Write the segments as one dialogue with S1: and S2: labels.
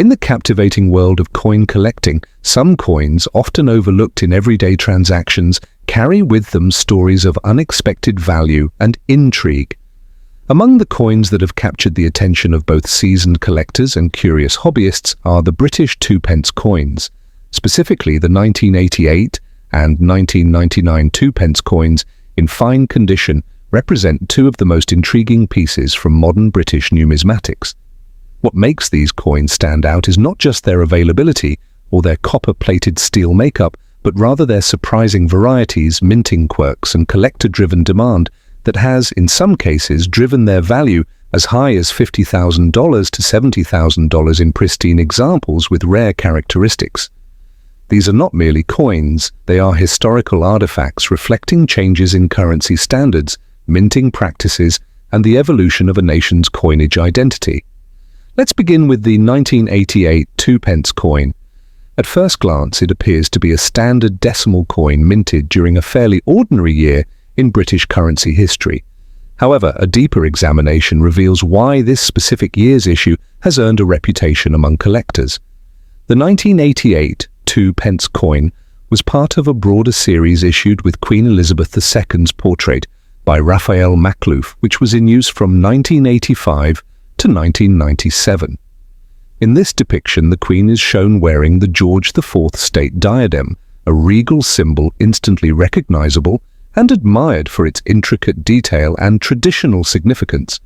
S1: In the captivating world of coin collecting, some coins, often overlooked in everyday transactions, carry with them stories of unexpected value and intrigue. Among the coins that have captured the attention of both seasoned collectors and curious hobbyists are the British 2p coins. Specifically, the 1988 and 1999 2p coins, in fine condition, represent two of the most intriguing pieces from modern British numismatics. What makes these coins stand out is not just their availability or their copper-plated steel makeup, but rather their surprising varieties, minting quirks, and collector-driven demand that has, in some cases, driven their value as high as $50,000 to $70,000 in pristine examples with rare characteristics. These are not merely coins, they are historical artifacts reflecting changes in currency standards, minting practices, and the evolution of a nation's coinage identity. Let's begin with the 1988 2p coin. At first glance, it appears to be a standard decimal coin minted during a fairly ordinary year in British currency history. However, a deeper examination reveals why this specific year's issue has earned a reputation among collectors. The 1988 2p coin was part of a broader series issued with Queen Elizabeth II's portrait by Raphael Makhlouf, which was in use from 1985 to 1997. In this depiction, the Queen is shown wearing the George IV state diadem, a regal symbol instantly recognizable and admired for its intricate detail and traditional significance.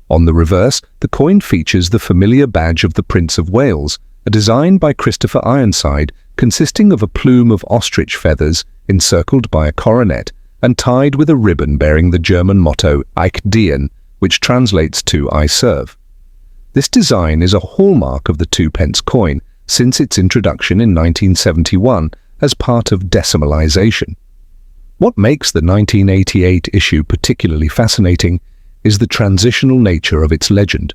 S1: On the reverse, the coin features the familiar badge of the Prince of Wales, a design by Christopher Ironside consisting of a plume of ostrich feathers encircled by a coronet and tied with a ribbon bearing the German motto Ich dien, which translates to I serve. This design is a hallmark of the 2p coin since its introduction in 1971 as part of decimalization. What makes the 1988 issue particularly fascinating is the transitional nature of its legend.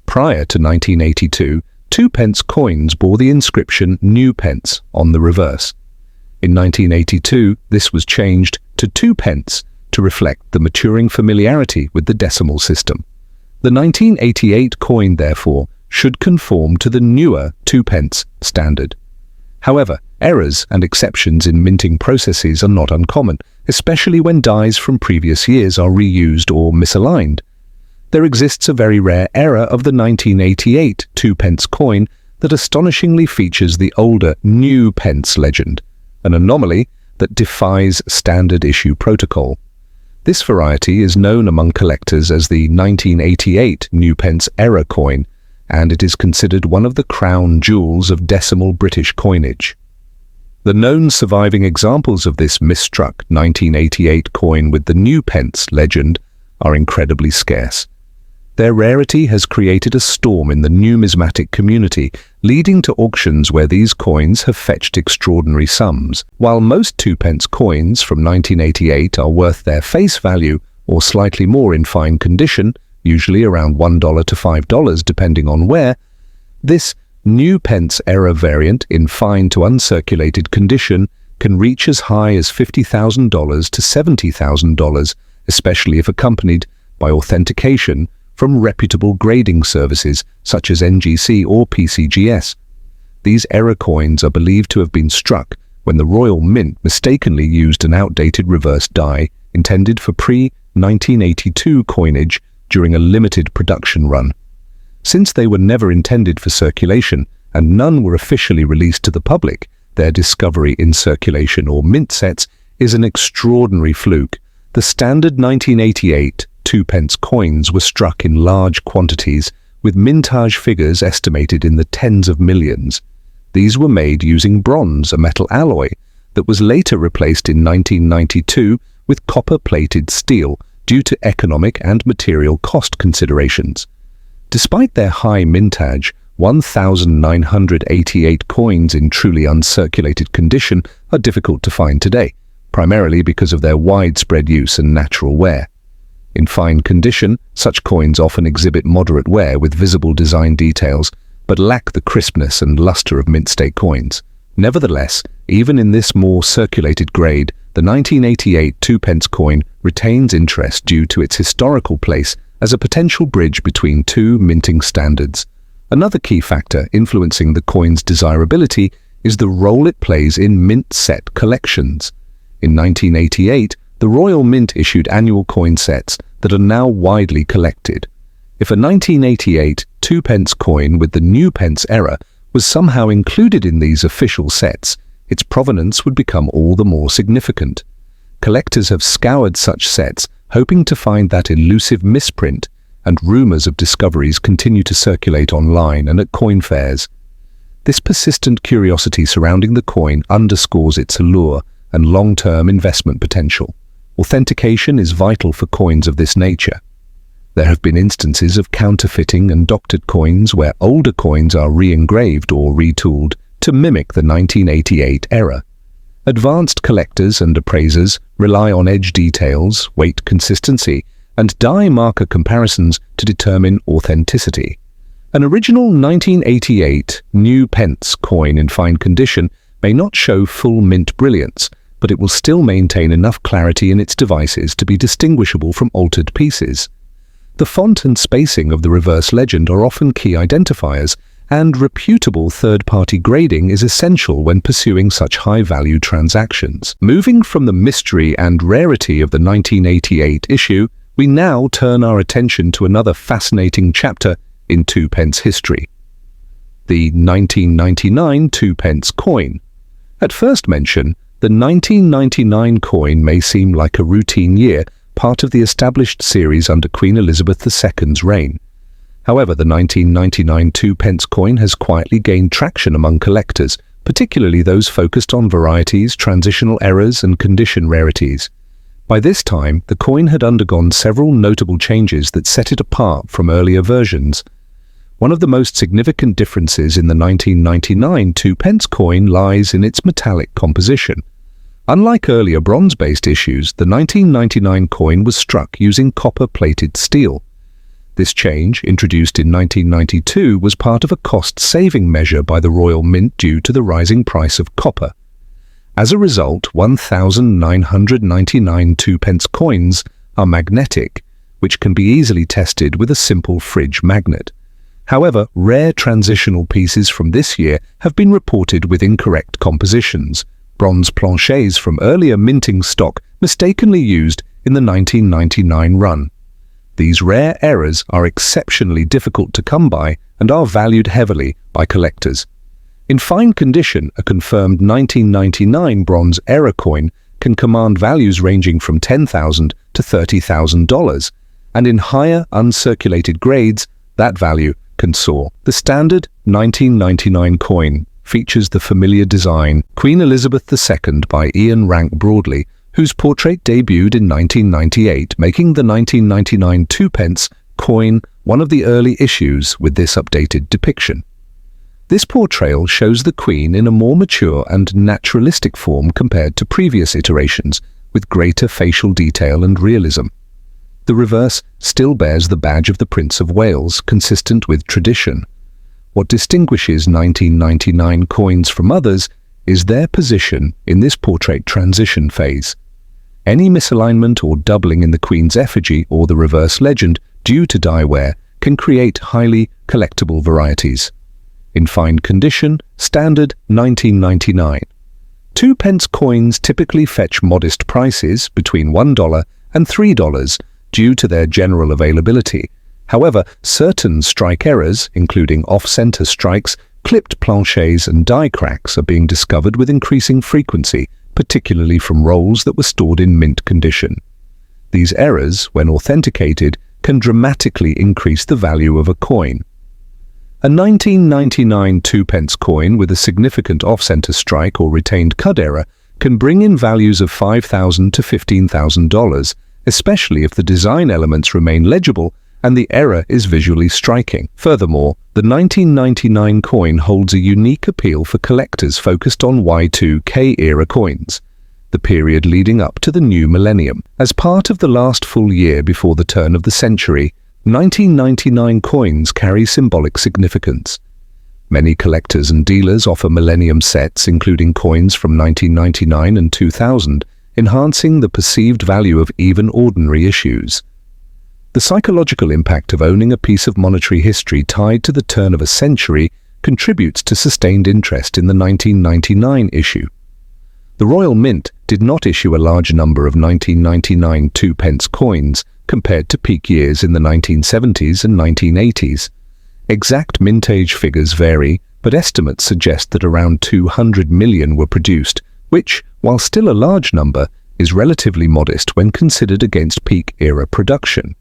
S1: Prior to 1982, 2p coins bore the inscription New Pence on the reverse. In 1982, this was changed to 2p to reflect the maturing familiarity with the decimal system. The 1988 coin, therefore, should conform to the newer 2p standard. However, errors and exceptions in minting processes are not uncommon, especially when dies from previous years are reused or misaligned. There exists a very rare error of the 1988 2p coin that astonishingly features the older New Pence legend, an anomaly that defies standard issue protocol. This variety is known among collectors as the 1988 New Pence error coin, and it is considered one of the crown jewels of decimal British coinage. The known surviving examples of this misstruck 1988 coin with the New Pence legend are incredibly scarce. Their rarity has created a storm in the numismatic community, leading to auctions where these coins have fetched extraordinary sums. While most 2p coins from 1988 are worth their face value or slightly more in fine condition, usually around $1 to $5 depending on where, this New Pence era variant in fine to uncirculated condition can reach as high as $50,000 to $70,000, especially if accompanied by authentication from reputable grading services such as NGC or PCGS. These error coins are believed to have been struck when the Royal Mint mistakenly used an outdated reverse die intended for pre-1982 coinage during a limited production run. Since they were never intended for circulation and none were officially released to the public, their discovery in circulation or mint sets is an extraordinary fluke. The standard 1988 2p coins were struck in large quantities, with mintage figures estimated in the tens of millions. These were made using bronze, a metal alloy, that was later replaced in 1992 with copper-plated steel due to economic and material cost considerations. Despite their high mintage, 1,988 coins in truly uncirculated condition are difficult to find today, primarily because of their widespread use and natural wear. In fine condition, such coins often exhibit moderate wear with visible design details, but lack the crispness and luster of mint state coins. Nevertheless, even in this more circulated grade, the 1988 2p coin retains interest due to its historical place as a potential bridge between two minting standards. Another key factor influencing the coin's desirability is the role it plays in mint set collections. In 1988, the Royal Mint issued annual coin sets that are now widely collected. If a 1988 2-pence coin with the new pence era was somehow included in these official sets, its provenance would become all the more significant. Collectors have scoured such sets, hoping to find that elusive misprint, and rumors of discoveries continue to circulate online and at coin fairs. This persistent curiosity surrounding the coin underscores its allure and long-term investment potential. Authentication is vital for coins of this nature. There have been instances of counterfeiting and doctored coins where older coins are re-engraved or retooled to mimic the 1988 era. Advanced collectors and appraisers rely on edge details, weight consistency, and die marker comparisons to determine authenticity. An original 1988 new pence coin in fine condition may not show full mint brilliance, but it will still maintain enough clarity in its devices to be distinguishable from altered pieces. The font and spacing of the reverse legend are often key identifiers, and reputable third-party grading is essential when pursuing such high-value transactions. Moving from the mystery and rarity of the 1988 issue, we now turn our attention to another fascinating chapter in 2-pence history: the 1999 2-pence coin. At first mention, the 1999 coin may seem like a routine year, part of the established series under Queen Elizabeth II's reign. However, the 1999 2-pence coin has quietly gained traction among collectors, particularly those focused on varieties, transitional errors, and condition rarities. By this time, the coin had undergone several notable changes that set it apart from earlier versions. One of the most significant differences in the 1999 2-pence coin lies in its metallic composition. Unlike earlier bronze-based issues, the 1999 coin was struck using copper-plated steel. This change, introduced in 1992, was part of a cost-saving measure by the Royal Mint due to the rising price of copper. As a result, 1,999 2-pence coins are magnetic, which can be easily tested with a simple fridge magnet. However, rare transitional pieces from this year have been reported with incorrect compositions, bronze planchets from earlier minting stock mistakenly used in the 1999 run. These rare errors are exceptionally difficult to come by and are valued heavily by collectors. In fine condition, a confirmed 1999 bronze error coin can command values ranging from $10,000 to $30,000, and in higher uncirculated grades, that value can soar. The standard 1999 coin features the familiar design Queen Elizabeth II by Ian Rank Broadley, whose portrait debuted in 1998, making the 1999 2-pence coin one of the early issues with this updated depiction. This portrayal shows the Queen in a more mature and naturalistic form compared to previous iterations, with greater facial detail and realism. The reverse still bears the badge of the Prince of Wales, consistent with tradition. What distinguishes 1999 coins from others is their position in this portrait transition phase. Any misalignment or doubling in the Queen's effigy or the reverse legend due to die wear can create highly collectible varieties. In fine condition, standard 1999. 2-pence coins typically fetch modest prices between $1 and $3 due to their general availability. However, certain strike errors, including off-center strikes, clipped planchets and die cracks, are being discovered with increasing frequency, particularly from rolls that were stored in mint condition. These errors, when authenticated, can dramatically increase the value of a coin. A 1999 2-pence coin with a significant off-center strike or retained cud error can bring in values of $5,000 to $15,000, especially if the design elements remain legible and the error is visually striking. Furthermore, the 1999 coin holds a unique appeal for collectors focused on Y2K-era coins, the period leading up to the new millennium. As part of the last full year before the turn of the century, 1999 coins carry symbolic significance. Many collectors and dealers offer millennium sets, including coins from 1999 and 2000, enhancing the perceived value of even ordinary issues. The psychological impact of owning a piece of monetary history tied to the turn of a century contributes to sustained interest in the 1999 issue. The Royal Mint did not issue a large number of 1999 2-pence coins compared to peak years in the 1970s and 1980s. Exact mintage figures vary, but estimates suggest that around 200 million were produced, which, while still a large number, is relatively modest when considered against peak-era production.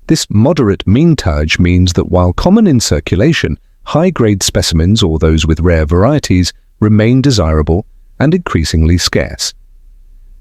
S1: This moderate mintage means that while common in circulation, high-grade specimens or those with rare varieties remain desirable and increasingly scarce.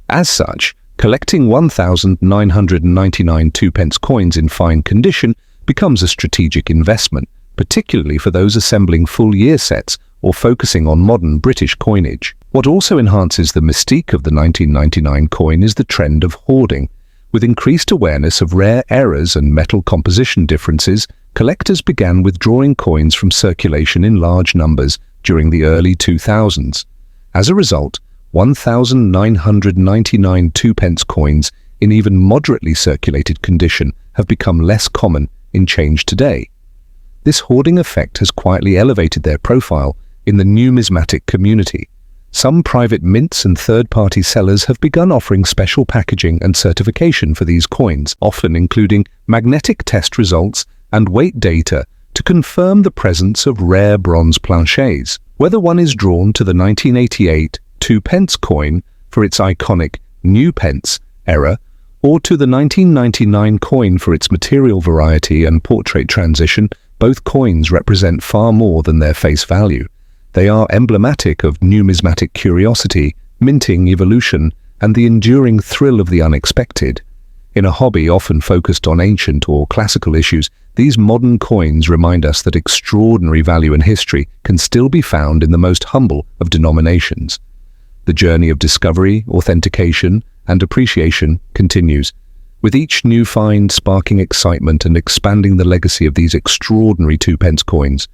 S1: As such, collecting 1,999 2-pence coins in fine condition becomes a strategic investment, particularly for those assembling full-year sets or focusing on modern British coinage. What also enhances the mystique of the 1999 coin is the trend of hoarding. With increased awareness of rare errors and metal composition differences, collectors began withdrawing coins from circulation in large numbers during the early 2000s. As a result, 1,999 2-pence coins in even moderately circulated condition have become less common in change today. This hoarding effect has quietly elevated their profile in the numismatic community. Some private mints and third-party sellers have begun offering special packaging and certification for these coins, often including magnetic test results and weight data to confirm the presence of rare bronze planchets. Whether one is drawn to the 1988 2-pence coin for its iconic new pence era, or to the 1999 coin for its material variety and portrait transition, both coins represent far more than their face value. They are emblematic of numismatic curiosity, minting evolution, and the enduring thrill of the unexpected. In a hobby often focused on ancient or classical issues, these modern coins remind us that extraordinary value in history can still be found in the most humble of denominations. The journey of discovery, authentication, and appreciation continues, with each new find sparking excitement and expanding the legacy of these extraordinary 2-pence coins.